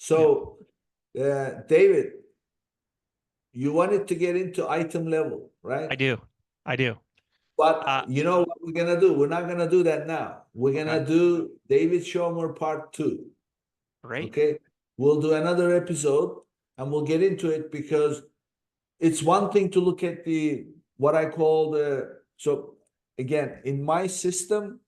So, David, you wanted to get into item level, right? I do. I do. But you know what we're gonna do? We're not gonna do that now. We're Okay. gonna do David Schomer part 2. Great. Okay. We'll do another episode and we'll get into it because it's one thing to look at the what I call so again, in my system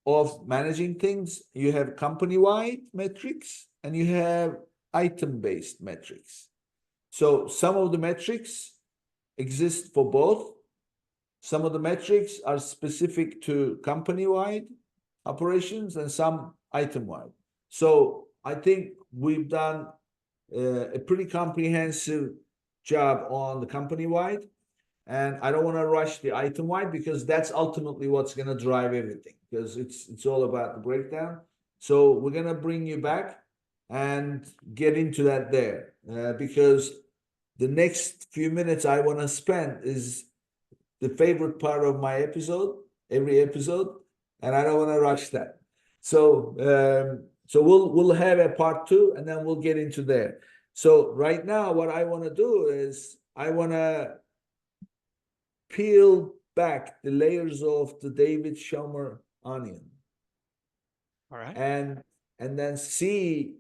of managing things, you have company-wide metrics and you have item-based metrics. So some of the metrics exist for both. Some of the metrics are specific to company-wide operations and some item-wide. So I think we've done a pretty comprehensive job on the company-wide. And I don't want to rush the item-wide because that's ultimately what's going to drive everything because it's all about the breakdown. So we're going to bring you back and get into that there because the next few minutes I want to spend is the favorite part of my episode, every episode, and I don't want to rush that. So we'll have a part 2 and then we'll get into there. So right now, what I want to do is I want to peel back the layers of the David Schomer onion. All right. And then see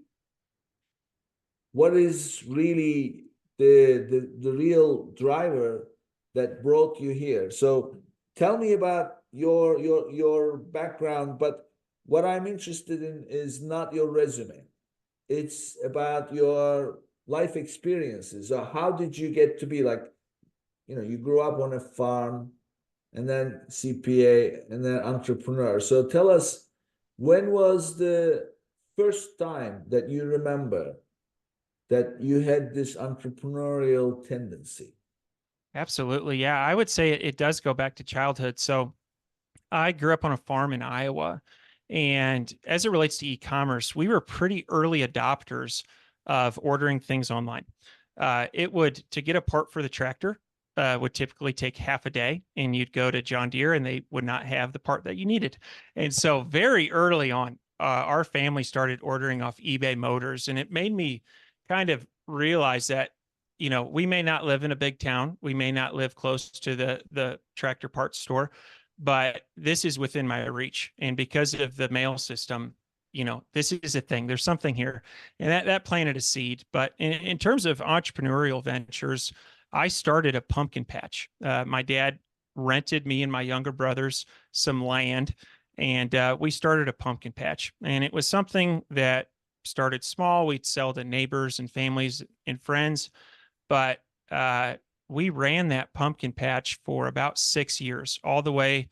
what is really the real driver that brought you here. So tell me about your background, but what I'm interested in is not your resume. It's about your life experiences. So how did you get to be like, you grew up on a farm and then CPA and then entrepreneur. So tell us, when was the first time that you remember that you had this entrepreneurial tendency? Absolutely. Yeah. I would say it does go back to childhood. So I grew up on a farm in Iowa. And as it relates to e-commerce, we were pretty early adopters of ordering things online. To get a part for the tractor, would typically take half a day, and you'd go to John Deere and they would not have the part that you needed. And so very early on, our family started ordering off eBay Motors, and it made me kind of realize that, we may not live in a big town, we may not live close to the tractor parts store, but this is within my reach. And because of the mail system, this is a thing. There's something here, and that planted a seed. But in terms of entrepreneurial ventures, I started a pumpkin patch. My dad rented me and my younger brothers some land, and we started a pumpkin patch. And it was something that started small. We'd sell to neighbors and families and friends, but we ran that pumpkin patch for about 6 years, all the way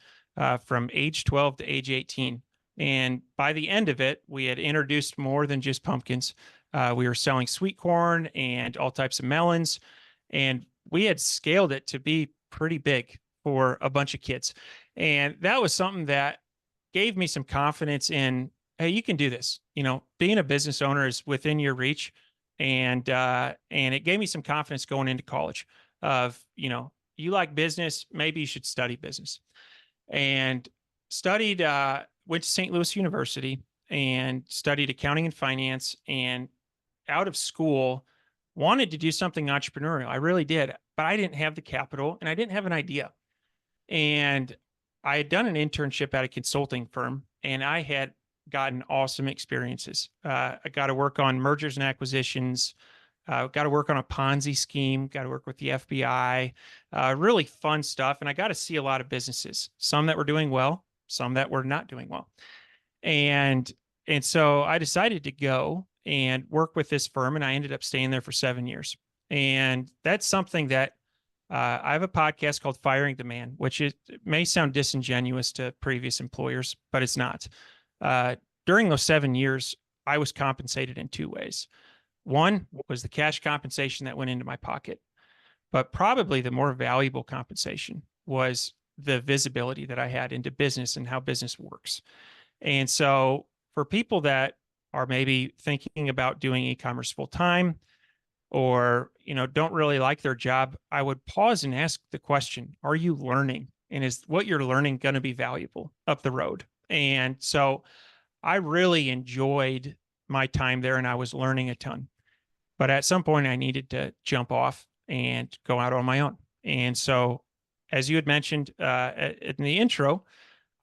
from age 12 to age 18. And by the end of it, we had introduced more than just pumpkins. We were selling sweet corn and all types of melons, and we had scaled it to be pretty big for a bunch of kids. And that was something that gave me some confidence in, hey, you can do this. Being a business owner is within your reach. And it gave me some confidence going into college of, you like business, maybe you should study business. And studied, went to St. Louis University and studied accounting and finance, and out of school wanted to do something entrepreneurial. I really did, but I didn't have the capital and I didn't have an idea. And I had done an internship at a consulting firm, and I had gotten awesome experiences. I got to work on mergers and acquisitions, got to work on a Ponzi scheme, got to work with the FBI, really fun stuff. And I got to see a lot of businesses, some that were doing well, some that were not doing well. And so I decided to go and work with this firm, and I ended up staying there for 7 years. And that's something that I have a podcast called Firing Demand, which it may sound disingenuous to previous employers, but it's not. During those 7 years, I was compensated in 2 ways. One was the cash compensation that went into my pocket, but probably the more valuable compensation was the visibility that I had into business and how business works. And so for people that are maybe thinking about doing e-commerce full time, or don't really like their job, I would pause and ask the question, are you learning? And is what you're learning going to be valuable up the road? And so I really enjoyed my time there and I was learning a ton. But at some point, I needed to jump off and go out on my own. And so, as you had mentioned in the intro,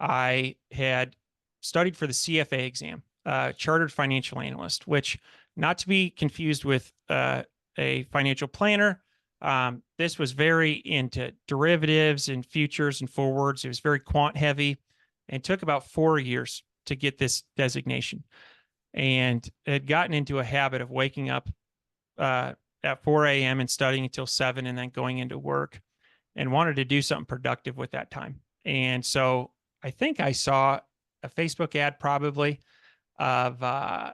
I had studied for the CFA exam, Chartered Financial Analyst, which, not to be confused with a financial planner, this was very into derivatives and futures and forwards. It was very quant heavy and took about 4 years to get this designation. And had gotten into a habit of waking up at 4 a.m. and studying until 7 and then going into work, and wanted to do something productive with that time. And so I think I saw a Facebook ad probably of, I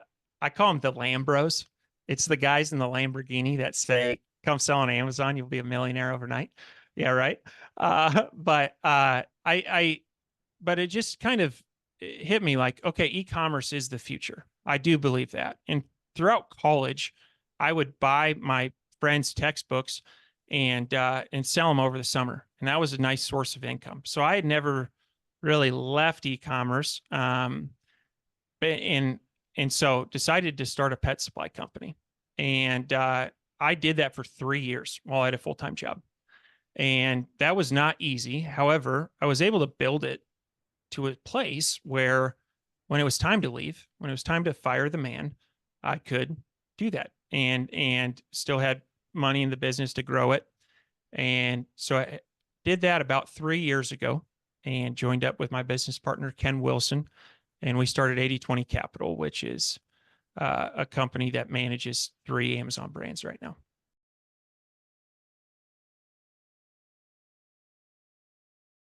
call them the Lambros. It's the guys in the Lamborghini that say, come sell on Amazon, you'll be a millionaire overnight. Yeah, right. But it just kind of hit me like, okay, e-commerce is the future. I do believe that. And throughout college, I would buy my friends' textbooks and sell them over the summer, and that was a nice source of income. So I had never really left e-commerce, and so decided to start a pet supply company, and I did that for 3 years while I had a full-time job, and that was not easy. However, I was able to build it to a place where, when it was time to leave, when it was time to fire the man, I could do that and still had money in the business to grow it. And so I did that about 3 years ago and joined up with my business partner, Ken Wilson. And we started 80/20 Capital, which is a company that manages 3 Amazon brands right now.